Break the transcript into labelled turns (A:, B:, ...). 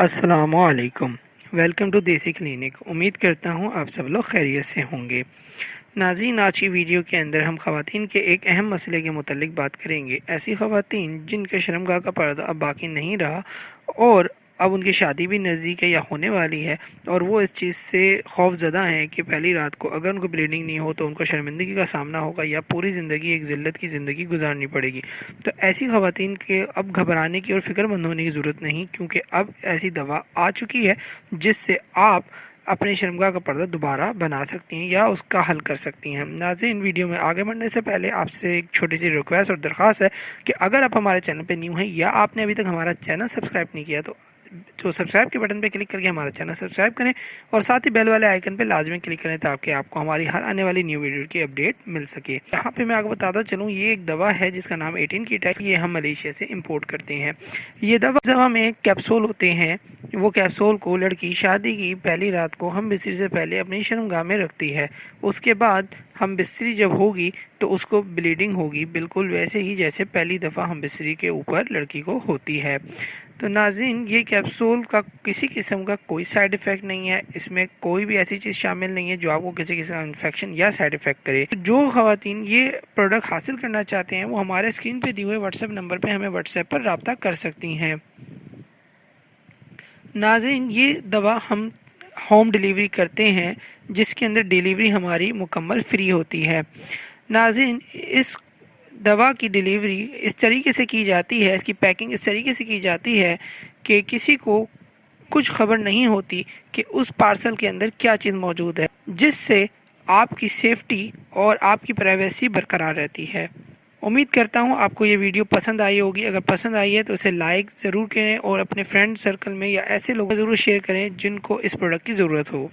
A: अस्सलामु अलैकुम। Welcome to देसी क्लिनिक। उम्मीद करता हूँ आप सब लोग खैरियत से होंगे। नाज़रीन, आज की वीडियो के अंदर हम ख़वातीन के एक अहम मसले के मुतल्लिक बात करेंगे। ऐसी ख़वातीन जिनके शर्मगाह का पर्दा अब बाकी नहीं रहा और अब उनकी शादी भी नज़दीक है या होने वाली है, और वो इस चीज़ से खौफज़दा हैं कि पहली रात को अगर उनको ब्लीडिंग नहीं हो तो उनको शर्मिंदगी का सामना होगा या पूरी ज़िंदगी एक ज़िल्लत की ज़िंदगी गुजारनी पड़ेगी। तो ऐसी ख़वातीन के अब घबराने की और फ़िक्रमंद होने की ज़रूरत नहीं, क्योंकि अब ऐसी दवा आ चुकी है जिससे आप अपने शर्मगाह का पर्दा दोबारा बना सकती हैं या उसका हल कर सकती हैं। नाज़रीन, वीडियो में आगे बढ़ने से पहले आपसे एक छोटी सी रिक्वेस्ट और दरख्वास्त है कि अगर आप हमारे चैनल पे न्यू हैं या आपने अभी तक हमारा चैनल सब्सक्राइब नहीं किया तो सब्सक्राइब के बटन पे क्लिक करके हमारा चैनल सब्सक्राइब करें और साथ ही बेल वाले आइकन पे लाजमी क्लिक करें ताकि आपको हमारी हर आने वाली न्यू वीडियो की अपडेट मिल सके। यहाँ पे मैं आपको बताता चलूँ, ये एक दवा है जिसका नाम 18 किट है। ये हम मलेशिया से इंपोर्ट करते हैं। ये दवा में कैप्सूल होते हैं। वो कैप्सूल को लड़की शादी की पहली रात को हम बिस्तर से पहले अपनी शर्मगाह में रखती है। उसके बाद हम बिस्तरी जब होगी तो उसको ब्लीडिंग होगी, बिल्कुल वैसे ही जैसे पहली दफ़ा हम बिस्तरी के ऊपर लड़की को होती है। तो नाज़रीन, ये कैप्सूल का किसी किस्म का कोई साइड इफ़ेक्ट नहीं है। इसमें कोई भी ऐसी चीज़ शामिल नहीं है जो आपको किसी किस्म का इन्फेक्शन या साइड इफ़ेक्ट करे। तो जो ख़वातीन ये प्रोडक्ट हासिल करना चाहते हैं वो हमारे स्क्रीन पे दिए हुए व्हाट्सएप नंबर पे हमें व्हाट्सएप पर रब्ता कर सकती हैं। नाज़रीन, ये दवा हम होम डिलीवरी करते हैं जिसके अंदर डिलीवरी हमारी मुकम्मल फ्री होती है। नाज़रीन, इस दवा की डिलीवरी इस तरीके से की जाती है, इसकी पैकिंग इस तरीके से की जाती है कि किसी को कुछ खबर नहीं होती कि उस पार्सल के अंदर क्या चीज़ मौजूद है, जिससे आपकी सेफ्टी और आपकी प्राइवेसी बरकरार रहती है। उम्मीद करता हूँ आपको ये वीडियो पसंद आई होगी। अगर पसंद आई है तो इसे लाइक ज़रूर करें और अपने फ्रेंड सर्कल में या ऐसे लोगों को ज़रूर शेयर करें जिनको इस प्रोडक्ट की ज़रूरत हो।